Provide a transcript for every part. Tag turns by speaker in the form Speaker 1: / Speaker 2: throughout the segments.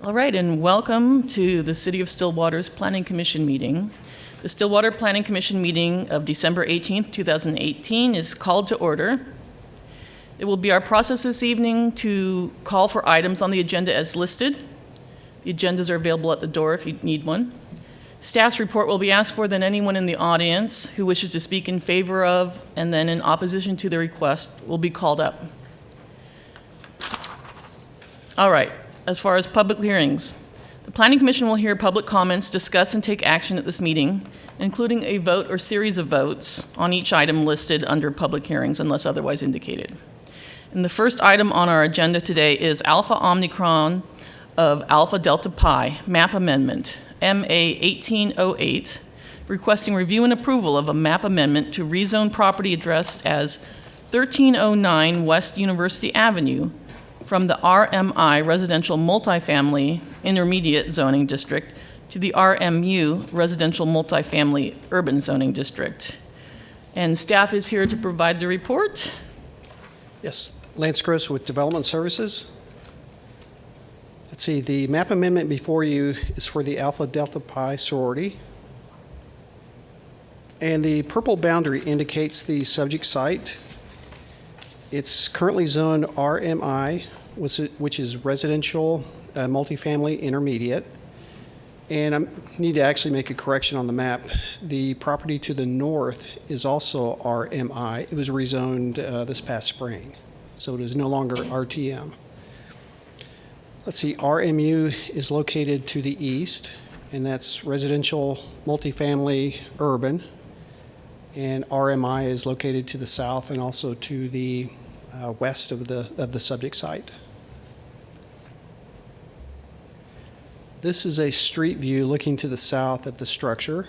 Speaker 1: All right, and welcome to the City of Stillwater's Planning Commission meeting. The Stillwater Planning Commission meeting of December 18th, 2018 is called to order. It will be our process this evening to call for items on the agenda as listed. The agendas are available at the door if you need one. Staff's report will be asked for, then anyone in the audience who wishes to speak in favor of and then in opposition to the request will be called up. All right, as far as public hearings, the Planning Commission will hear public comments, discuss and take action at this meeting, including a vote or series of votes on each item listed under public hearings unless otherwise indicated. And the first item on our agenda today is Alpha Omicron of Alpha Delta Pi map amendment, MA 1808, requesting review and approval of a map amendment to rezone property addressed as 1309 West University Avenue from the RMI Residential Multifamily Intermediate Zoning District to the RMU Residential Multifamily Urban Zoning District. And staff is here to provide the report.
Speaker 2: Yes, Lance Gross with Development Services. Let's see, the map amendment before you is for the Alpha Delta Pi sorority. And the purple boundary indicates the subject site. It's currently zoned RMI, which is Residential Multifamily Intermediate. And I need to actually make a correction on the map. The property to the north is also RMI. It was rezoned this past spring, so it is no longer RTM. Let's see, RMU is located to the east, and that's Residential Multifamily Urban. And RMI is located to the south and also to the west of the subject site. This is a street view looking to the south at the structure.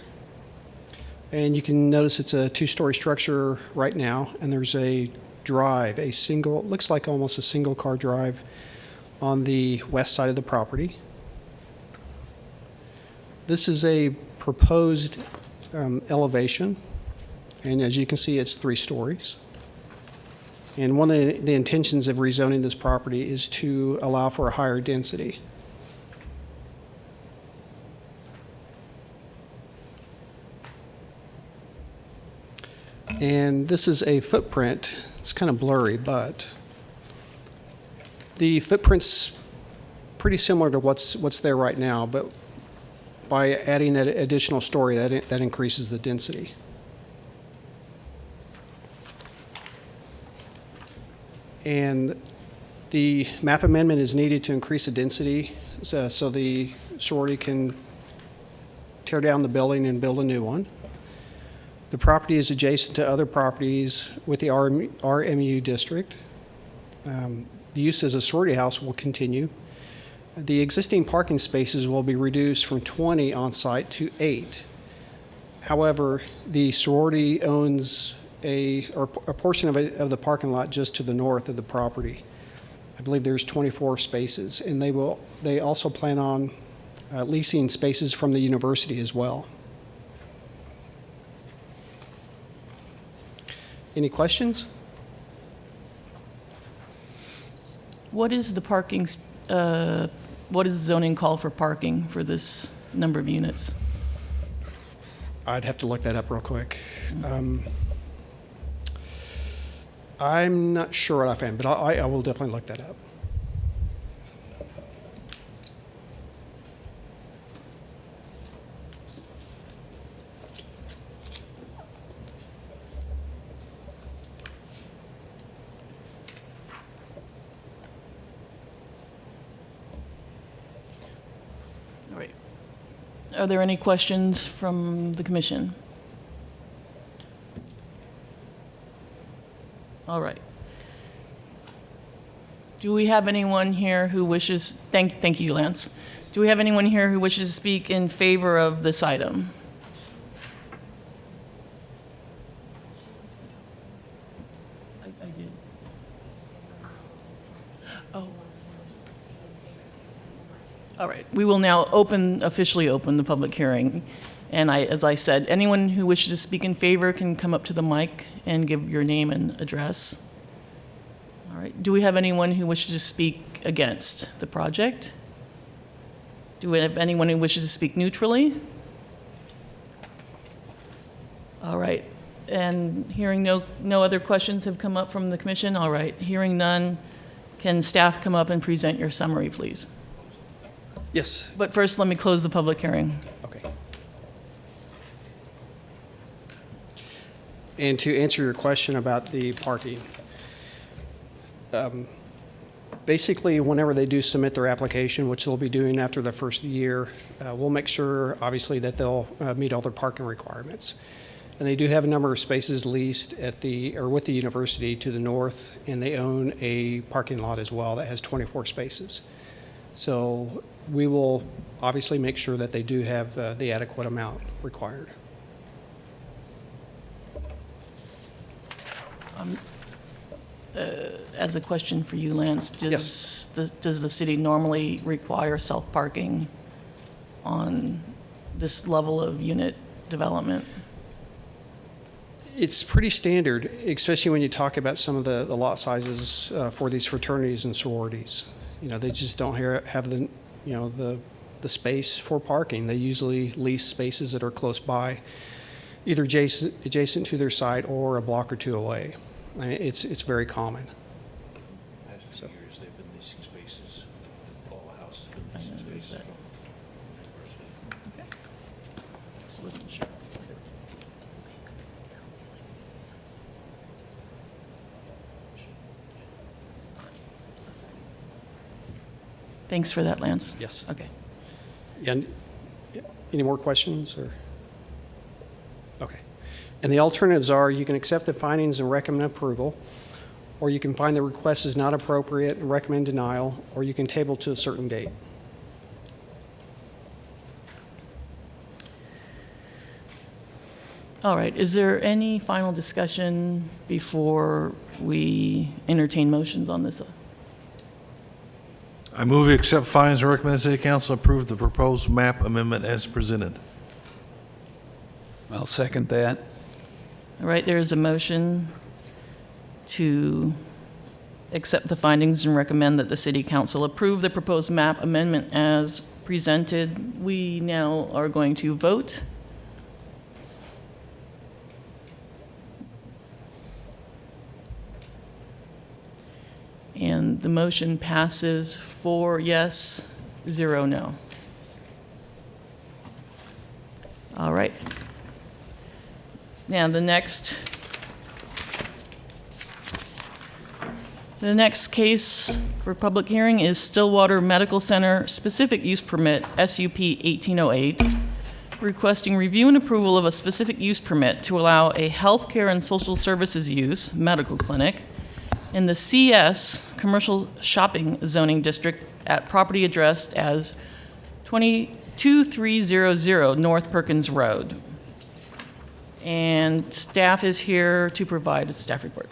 Speaker 2: And you can notice it's a two-story structure right now, and there's a drive, looks like almost a single car drive on the west side of the property. This is a proposed elevation, and as you can see, it's 3 stories. And one of the intentions of rezoning this property is to allow for a higher density. And this is a footprint. It's kind of blurry, but the footprint's pretty similar to what's there right now, but by adding that additional story, that increases the density. And the map amendment is needed to increase the density so the sorority can tear down the building and build a new one. The property is adjacent to other properties with the RMU district. The use as a sorority house will continue. The existing parking spaces will be reduced from 20 on site to 8. However, the sorority owns a portion of the parking lot just to the north of the property. I believe there's 24 spaces, and they also plan on leasing spaces from the university as well. Any questions?
Speaker 1: What is the parking, what is zoning call for parking for this number of units?
Speaker 2: I'd have to look that up real quick. I'm not sure offhand, but I will definitely look that up.
Speaker 1: All right. Are there any questions from the commission? All right. Do we have anyone here who wishes, thank you, Lance. Do we have anyone here who wishes to speak in favor of this item? I did. Oh. All right. We will now officially open the public hearing. And as I said, anyone who wishes to speak in favor can come up to the mic and give your name and address. All right. Do we have anyone who wishes to speak against the project? Do we have anyone who wishes to speak neutrally? All right. And hearing no other questions have come up from the commission? All right. Hearing none, can staff come up and present your summary, please?
Speaker 2: Yes.
Speaker 1: But first, let me close the public hearing.
Speaker 2: Okay. And to answer your question about the parking, basically, whenever they do submit their application, which they'll be doing after the first year, we'll make sure, obviously, that they'll meet all their parking requirements. And they do have a number of spaces leased with the university to the north, and they own a parking lot as well that has 24 spaces. So we will obviously make sure that they do have the adequate amount required.
Speaker 1: As a question for you, Lance,
Speaker 2: Yes.
Speaker 1: does the city normally require self-parking on this level of unit development?
Speaker 2: It's pretty standard, especially when you talk about some of the lot sizes for these fraternities and sororities. You know, they just don't have the space for parking. They usually lease spaces that are close by, either adjacent to their site or a block or two away. I mean, it's very common.
Speaker 3: Past few years, they've been leasing spaces, all the houses have been
Speaker 1: I
Speaker 3: leasing
Speaker 1: noticed
Speaker 3: spaces
Speaker 1: that.
Speaker 3: from university.
Speaker 1: Just wasn't sure. Thanks for that, Lance.
Speaker 2: Yes.
Speaker 1: Okay.
Speaker 2: And any more questions or? Okay. And the alternatives are you can accept the findings and recommend approval, or you can find the request is not appropriate and recommend denial, or you can table to a certain date.
Speaker 1: All right. Is there any final discussion before we entertain motions on this?
Speaker 3: I move we accept findings and recommend City Council approve the proposed map amendment as presented.
Speaker 4: I'll second that.
Speaker 1: All right, there is a motion to accept the findings and recommend that the city council approve the proposed map amendment as presented. We now are going to vote. And the motion passes 4 yes, 0 no. All right. Now, the next case for public hearing is Stillwater Medical Center Specific Use Permit, SUP 1808, requesting review and approval of a specific use permit to allow a healthcare and social services use, medical clinic, in the CS Commercial Shopping Zoning District at property addressed as 2300 North Perkins Road. And staff is here to provide a staff report.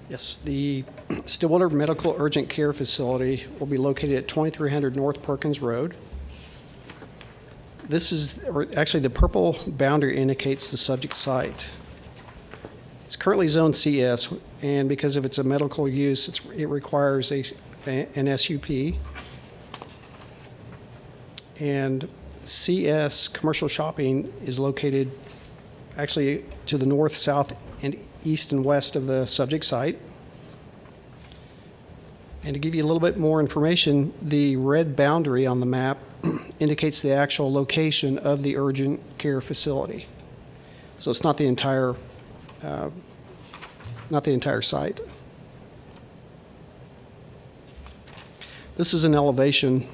Speaker 2: Yes, the Stillwater Medical Urgent Care Facility will be located at 2300 North Perkins Road. This is, actually the purple boundary indicates the subject site. It's currently zoned CS, and because of its a medical use, it requires an SUP. And CS Commercial Shopping is located actually to the north, south, and east and west of the subject site. And to give you a little bit more information, the red boundary on the map indicates the actual location of the urgent care facility. So it's not the entire site. This is an elevation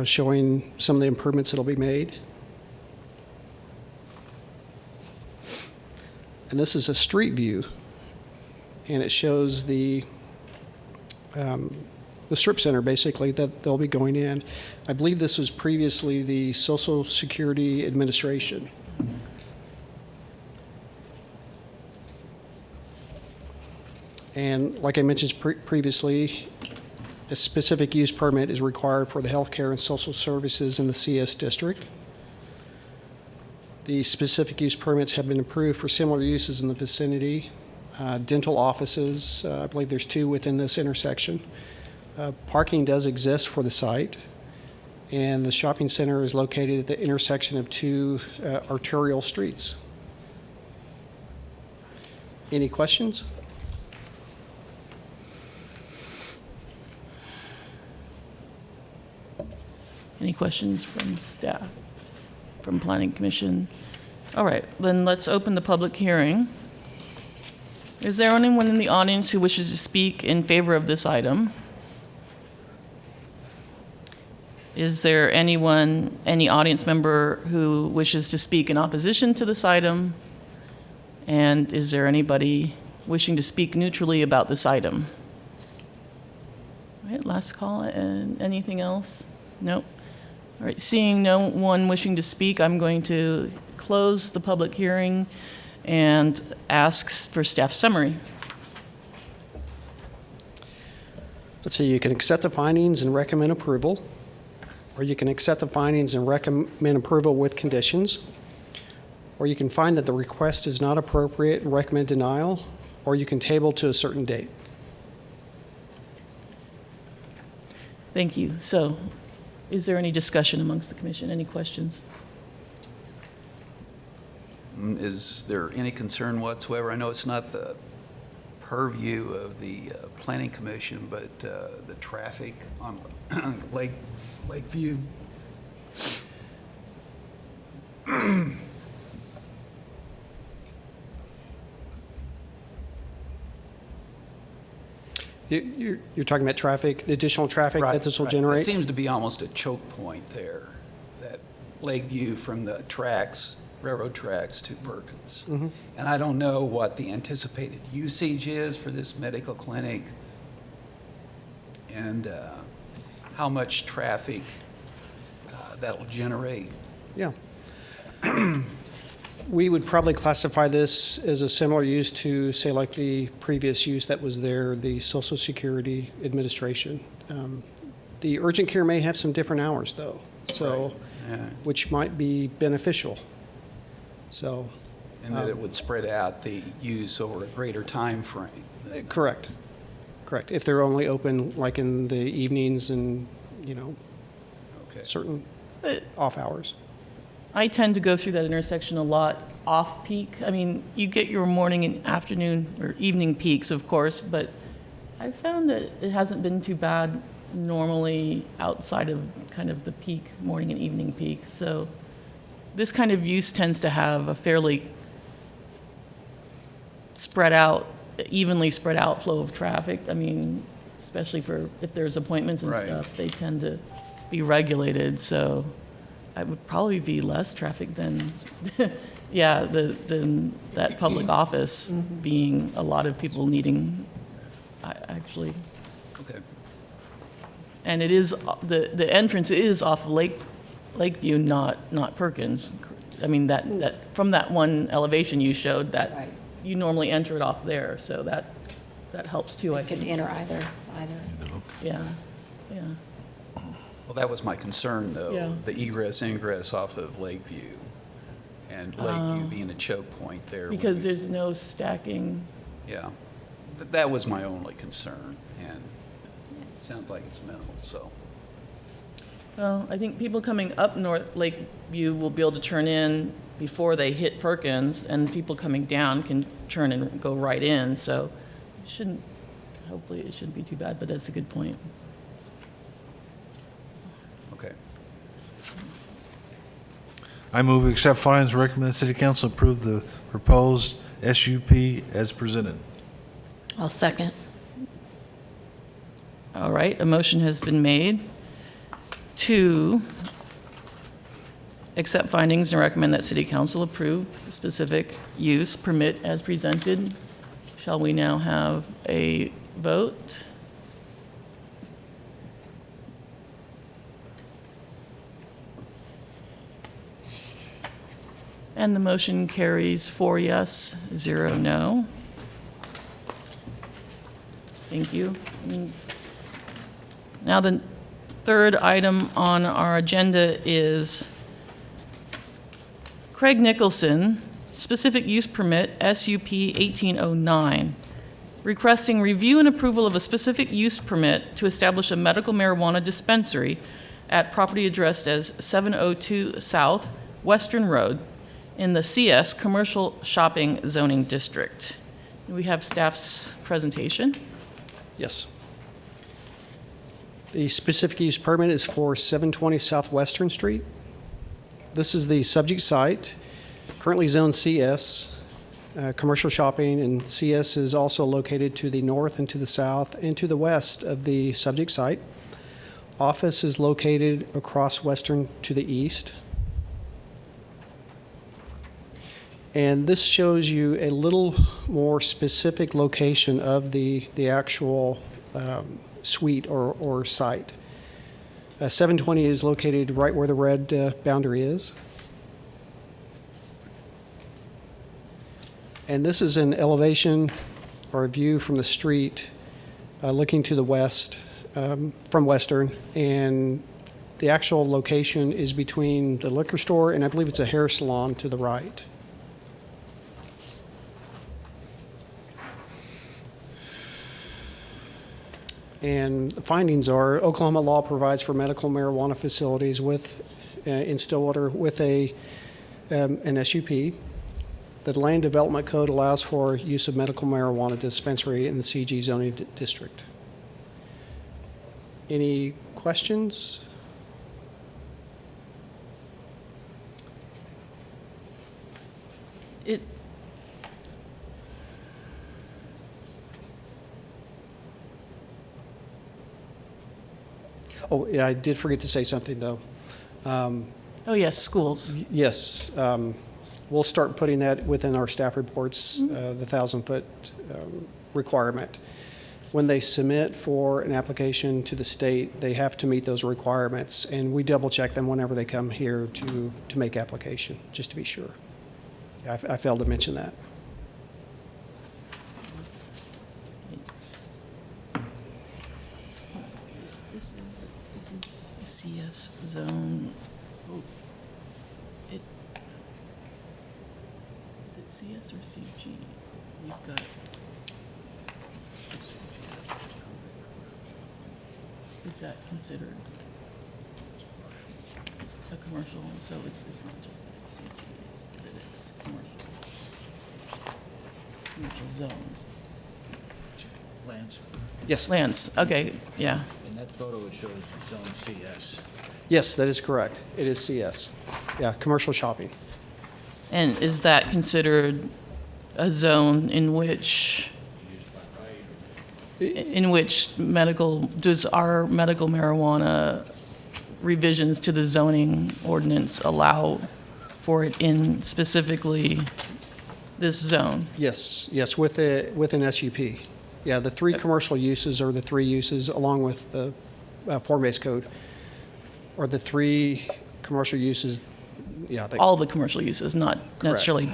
Speaker 2: showing some of the improvements that will be made. And this is a street view, and it shows the strip center, basically, that they'll be going in. I believe this was previously the Social Security Administration. And like I mentioned previously, a specific use permit is required for the healthcare and social services in the CS district. The specific use permits have been approved for similar uses in the vicinity. Dental offices, I believe there's 2 within this intersection. Parking does exist for the site, and the shopping center is located at the intersection of two arterial streets. Any questions?
Speaker 1: Any questions from staff, from Planning Commission? All right, then let's open the public hearing. Is there anyone in the audience who wishes to speak in favor of this item? Is there anyone, any audience member who wishes to speak in opposition to this item? And is there anybody wishing to speak neutrally about this item? All right, last call, and anything else? Nope. All right, seeing no one wishing to speak, I'm going to close the public hearing and asks for staff summary.
Speaker 2: Let's see, you can accept the findings and recommend approval, or you can accept the findings and recommend approval with conditions, or you can find that the request is not appropriate and recommend denial, or you can table to a certain date.
Speaker 1: Thank you. So, is there any discussion amongst the commission? Any questions?
Speaker 4: Is there any concern whatsoever? I know it's not the purview of the Planning Commission, but the traffic on Lakeview.
Speaker 2: You're talking about traffic, the additional traffic that this will generate?
Speaker 4: It seems to be almost a choke point there, that Lakeview from the tracks, railroad tracks to Perkins.
Speaker 2: Mhm.
Speaker 4: And I don't know what the anticipated usage is for this medical clinic and how much traffic that'll generate.
Speaker 2: Yeah. We would probably classify this as a similar use to, say, like the previous use that was there, the Social Security Administration. The urgent care may have some different hours, though, so,
Speaker 4: Yeah.
Speaker 2: which might be beneficial. So,
Speaker 4: And that it would spread out the use over a greater time frame.
Speaker 2: correct, correct. If they're only open like in the evenings and,
Speaker 4: Okay.
Speaker 2: certain
Speaker 1: But
Speaker 2: off hours.
Speaker 1: I tend to go through that intersection a lot off-peak. I mean, you get your morning and afternoon or evening peaks, of course, but I found that it hasn't been too bad normally outside of kind of the peak, morning and evening peak. So this kind of use tends to have a fairly spread out, evenly spread out flow of traffic. I mean, especially for if there's appointments and
Speaker 4: Right.
Speaker 1: stuff, they tend to be regulated. So it would probably be less traffic than, yeah, than that public office being a lot of people needing, actually.
Speaker 4: Okay.
Speaker 1: And it is, the entrance is off of Lakeview, not Perkins. I mean, that from that one elevation you showed, that
Speaker 5: Right.
Speaker 1: you normally enter it off there, so that helps too, I
Speaker 5: Could
Speaker 1: think.
Speaker 5: enter either.
Speaker 1: Yeah, yeah.
Speaker 4: Well, that was my concern,
Speaker 1: Yeah.
Speaker 4: though, the egress, ingress off of Lakeview, and Lakeview being a choke point there. when
Speaker 1: Because
Speaker 4: we-
Speaker 1: there's no stacking.
Speaker 4: Yeah, that was my only concern, and it sounds like it's minimal, so.
Speaker 1: Well, I think people coming up North Lakeview will be able to turn in before they hit Perkins, and people coming down can turn and go right in, so it shouldn't, hopefully it shouldn't be too bad, but that's a good point.
Speaker 4: Okay.
Speaker 3: I move we accept findings and recommend the city council approve the proposed SUP as presented.
Speaker 5: I'll second.
Speaker 1: All right, a motion has been made to accept findings and recommend that city council approve the specific use permit as presented. Shall we now have a vote? And the motion carries 4 yes, 0 no. Thank you. Now, the third item on our agenda is Craig Nicholson, specific use permit, SUP 1809, requesting review and approval of a specific use permit to establish a medical marijuana dispensary at property addressed as 702 South Western Road in the CS Commercial Shopping Zoning District. We have staff's presentation.
Speaker 2: Yes. The specific use permit is for 720 South Western Street. This is the subject site, currently zoned CS, commercial shopping, and CS is also located to the north and to the south and to the west of the subject site. Office is located across Western to the east. And this shows you a little more specific location of the actual suite or site. 720 is located right where the red boundary is. And this is an elevation or a view from the street looking to the west from Western. And the actual location is between the liquor store and I believe it's a hair salon to the right. And the findings are Oklahoma law provides for medical marijuana facilities with, in Stillwater with an SUP. The Land Development Code allows for use of medical marijuana dispensary in the CG zoning district. Any questions?
Speaker 1: It,
Speaker 2: Oh, yeah, I did forget to say something, though.
Speaker 1: oh yes, schools.
Speaker 2: Yes, we'll start putting that within our staff reports, the 1,000-foot requirement. When they submit for an application to the state, they have to meet those requirements, and we double-check them whenever they come here to make application, just to be sure. I failed to mention that.
Speaker 1: This is a CS zone. Oh, is it CS or CG? We've got. Is that considered a commercial? So it's not just that it's CG, it's that it is commercial zones.
Speaker 6: Lance,
Speaker 2: Yes,
Speaker 1: Lance, okay, yeah.
Speaker 6: in that photo it shows zone CS.
Speaker 2: yes, that is correct. It is CS. Yeah, commercial shopping.
Speaker 1: And is that considered a zone in which does our medical marijuana revisions to the zoning ordinance allow for it in specifically this zone?
Speaker 2: Yes, with an SUP. Yeah, the three commercial uses are the three uses along with the form-based code, or the three commercial uses, yeah.
Speaker 1: All the commercial uses, not necessarily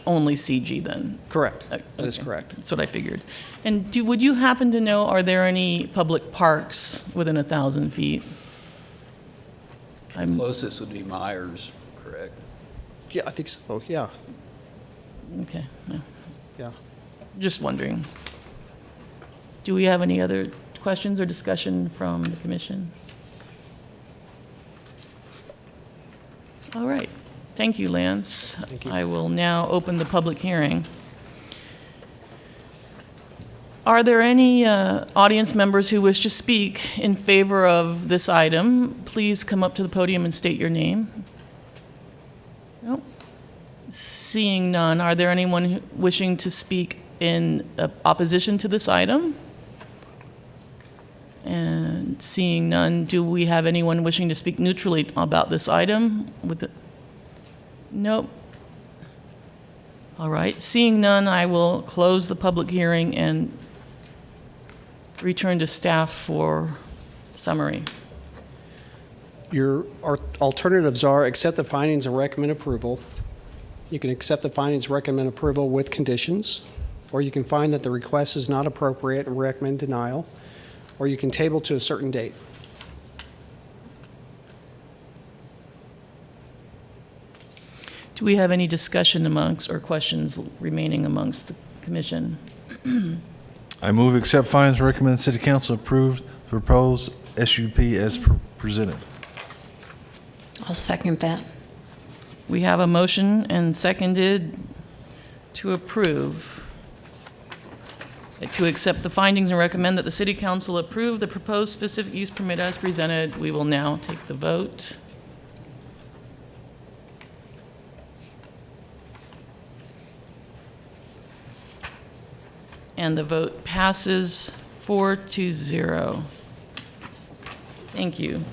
Speaker 1: only CG then?
Speaker 2: Correct.
Speaker 1: Okay.
Speaker 2: That is correct.
Speaker 1: That's what I figured. And would you happen to know, are there any public parks within 1,000 feet?
Speaker 4: Closest would be Myers, correct?
Speaker 2: Yeah, I think so, yeah,
Speaker 1: Okay, no,
Speaker 2: yeah.
Speaker 1: just wondering. Do we have any other questions or discussion from the commission? All right. Thank you, Lance.
Speaker 2: Thank you.
Speaker 1: I will now open the public hearing. Are there any audience members who wish to speak in favor of this item? Please come up to the podium and state your name. Nope. Seeing none, are there anyone wishing to speak in opposition to this item? And seeing none, do we have anyone wishing to speak neutrally about this item? Nope. All right, seeing none, I will close the public hearing and return to staff for summary.
Speaker 2: Your alternatives are accept the findings and recommend approval. You can accept the findings, recommend approval with conditions, or you can find that the request is not appropriate and recommend denial, or you can table to a certain date.
Speaker 1: Do we have any discussion amongst, or questions remaining amongst the commission?
Speaker 3: I move accept findings, recommend City Council approve the proposed SUP as presented.
Speaker 5: I'll second that.
Speaker 1: We have a motion and seconded to approve, to accept the findings and recommend that the city council approve the proposed specific use permit as presented. We will now take the vote. And the vote passes 4-0. Thank you.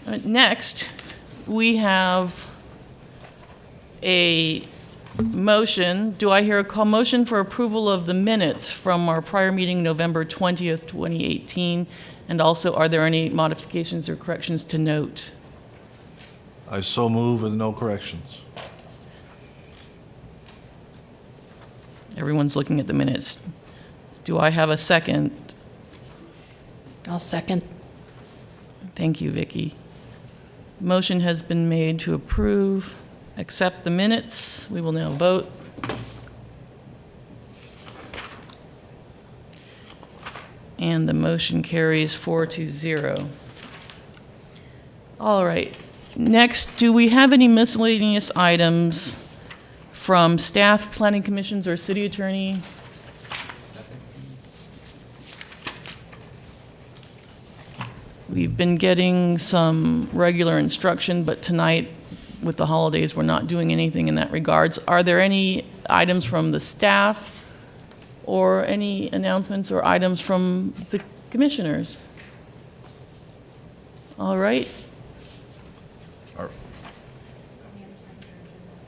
Speaker 1: All right, next, we have a motion. Do I hear a motion for approval of the minutes from our prior meeting, November 20th, 2018? And also, are there any modifications or corrections to note?
Speaker 3: I so move with no corrections.
Speaker 1: Everyone's looking at the minutes. Do I have a second?
Speaker 5: I'll second.
Speaker 1: Thank you, Vicki. Motion has been made to approve, accept the minutes. We will now vote. And the motion carries 4-0. All right. Next, do we have any miscellaneous items from staff, planning commissions, or city attorney? We've been getting some regular instruction, but tonight, with the holidays, we're not doing anything in that regards. Are there any items from the staff or any announcements or items from the commissioners? All right.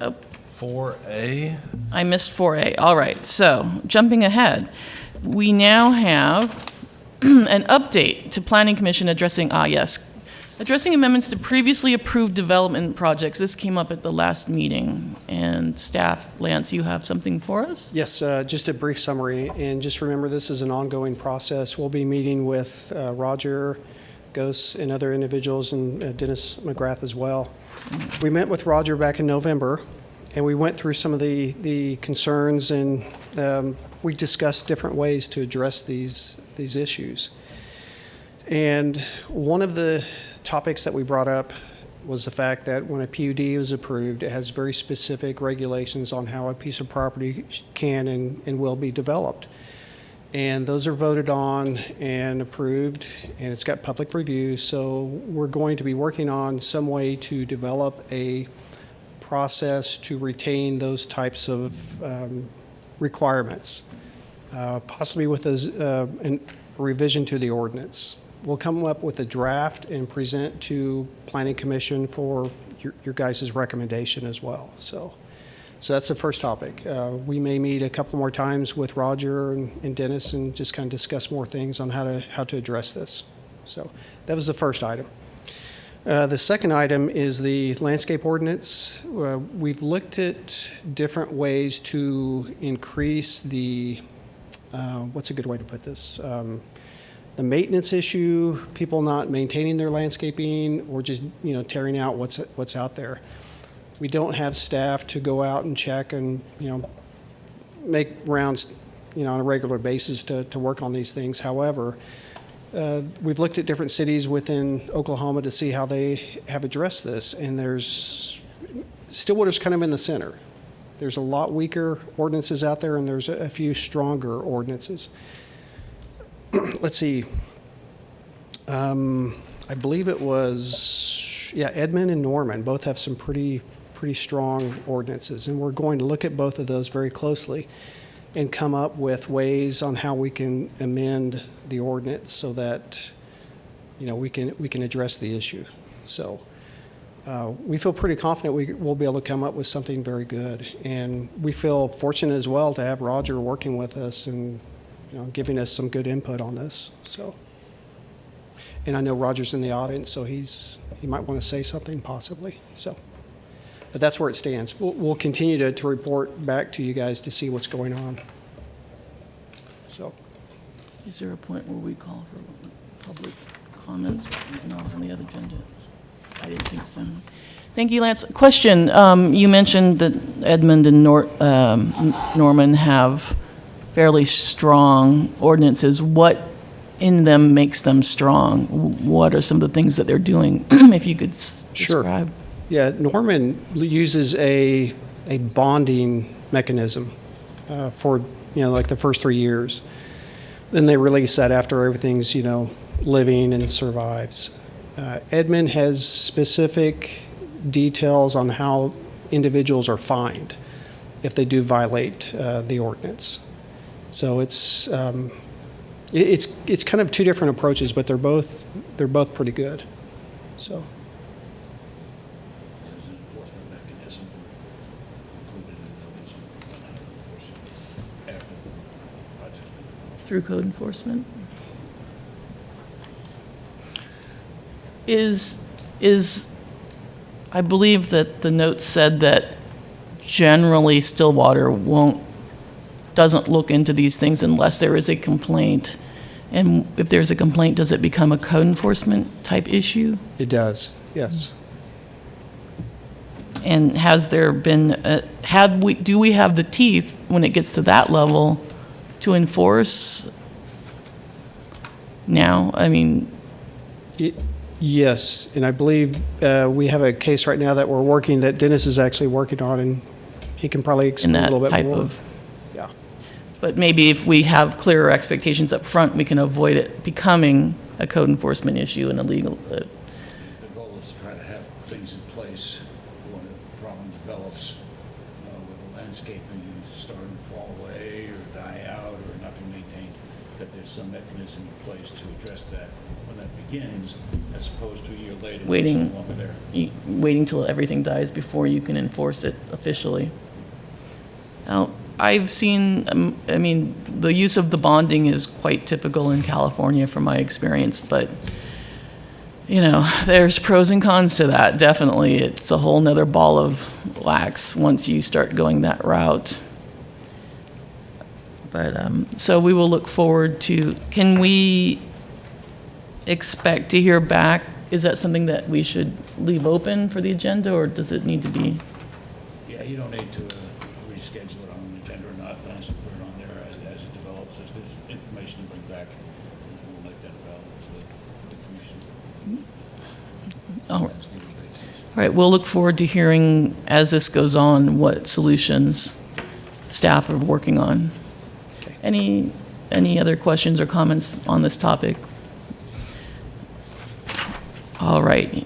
Speaker 1: Oh,
Speaker 3: 4A?
Speaker 1: I missed 4A. All right, so jumping ahead, we now have an update to Planning Commission addressing amendments to previously approved development projects. This came up at the last meeting. And staff, Lance, you have something for us?
Speaker 2: Yes, just a brief summary, and just remember this is an ongoing process. We'll be meeting with Roger, Ghosts, and other individuals, and Dennis McGrath as well. We met with Roger back in November, and we went through some of the concerns, and we discussed different ways to address these issues. And one of the topics that we brought up was the fact that when a PUD is approved, it has very specific regulations on how a piece of property can and will be developed. And those are voted on and approved, and it's got public review. So we're going to be working on some way to develop a process to retain those types of requirements, possibly with a revision to the ordinance. We'll come up with a draft and present to Planning Commission for your guys' recommendation as well. So that's the first topic. We may meet a couple more times with Roger and Dennis and just kind of discuss more things on how to address this. So that was the first item. The second item is the landscape ordinance. We've looked at different ways to increase the, what's a good way to put this? The maintenance issue, people not maintaining their landscaping or just, tearing out what's out there. We don't have staff to go out and check and, make rounds, on a regular basis to work on these things. However, we've looked at different cities within Oklahoma to see how they have addressed this, and Stillwater's kind of in the center. There's a lot weaker ordinances out there, and there's a few stronger ordinances. Let's see. I believe it was, Edmond and Norman both have some pretty strong ordinances, and we're going to look at both of those very closely and come up with ways on how we can amend the ordinance so that we can address the issue. So we feel pretty confident we'll be able to come up with something very good, and we feel fortunate as well to have Roger working with us and giving us some good input on this. So, and I know Roger's in the audience, so he might want to say something possibly. So. But that's where it stands. We'll continue to report back to you guys to see what's going on. So,
Speaker 1: Is there a point where we call for public comments not on the other agenda? I didn't think so. Thank you, Lance. Question, you mentioned that Edmond and Norman have fairly strong ordinances. What in them makes them strong? What are some of the things that they're doing, if you could
Speaker 2: Sure.
Speaker 1: describe?
Speaker 2: Yeah, Norman uses a bonding mechanism for, like the first 3 years. Then they release that after everything's, living and survives. Edmund has specific details on how individuals are fined if they do violate the ordinance. So it's kind of two different approaches, but they're both pretty good. So.
Speaker 6: There's an enforcement mechanism included in those on how to enforce it after the project.
Speaker 1: Through code enforcement? Is, I believe that the note said that generally Stillwater doesn't look into these things unless there is a complaint. And if there's a complaint, does it become a code enforcement type issue?
Speaker 2: It does, yes.
Speaker 1: And has there been, do we have the teeth when it gets to that level to enforce now? I mean,
Speaker 2: Yes, and I believe we have a case right now that we're working, that Dennis is actually working on, and he can probably
Speaker 1: in
Speaker 2: explain a
Speaker 1: that
Speaker 2: little bit
Speaker 1: type
Speaker 2: more.
Speaker 1: of,
Speaker 2: Yeah,
Speaker 1: but maybe if we have clearer expectations up front, we can avoid it becoming a code enforcement issue and a legal,
Speaker 6: The goal is to try to have things in place when a problem develops, with the landscaping starting to fall away or die out or not being maintained, that there's some mechanism in place to address that when that begins, as opposed to a year later when it's
Speaker 1: Waiting.
Speaker 6: no longer there.
Speaker 1: waiting till everything dies before you can enforce it officially. Now, I've seen, the use of the bonding is quite typical in California from my experience, but, there's pros and cons to that, definitely. It's a whole nother ball of wax once you start going that route. But, so we will look forward to, can we expect to hear back? Is that something that we should leave open for the agenda, or does it need to be?
Speaker 6: Yeah, you don't need to reschedule it on the agenda or not. Lance will put it on there as it develops. As there's information to bring back, we'll make that available to the commission.
Speaker 1: All right, we'll look forward to hearing, as this goes on, what solutions staff are working on. Any other questions or comments on this topic? All right.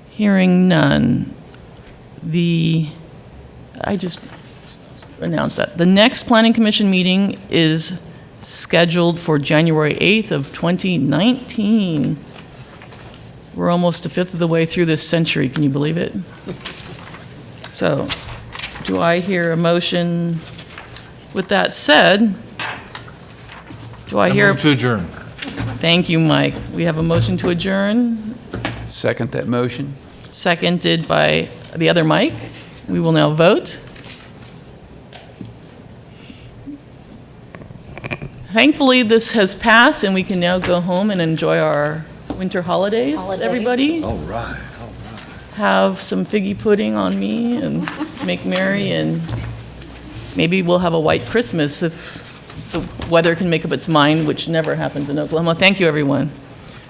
Speaker 1: Hearing none. I just announced that. The next Planning Commission meeting is scheduled for January 8th of 2019. We're almost a fifth of the way through this century. Can you believe it? So, do I hear a motion? With that said, do I hear?
Speaker 3: Move to adjourn.
Speaker 1: Thank you, Mike. We have a motion to adjourn,
Speaker 4: Second that motion?
Speaker 1: seconded by the other Mike. We will now vote. Thankfully, this has passed, and we can now go home and enjoy our winter holidays, everybody.
Speaker 3: All right.
Speaker 1: Have some figgy pudding on me and make merry, and maybe we'll have a white Christmas if the weather can make up its mind, which never happens in Oklahoma. Thank you, everyone.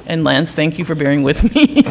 Speaker 1: And Lance, thank you for bearing with me.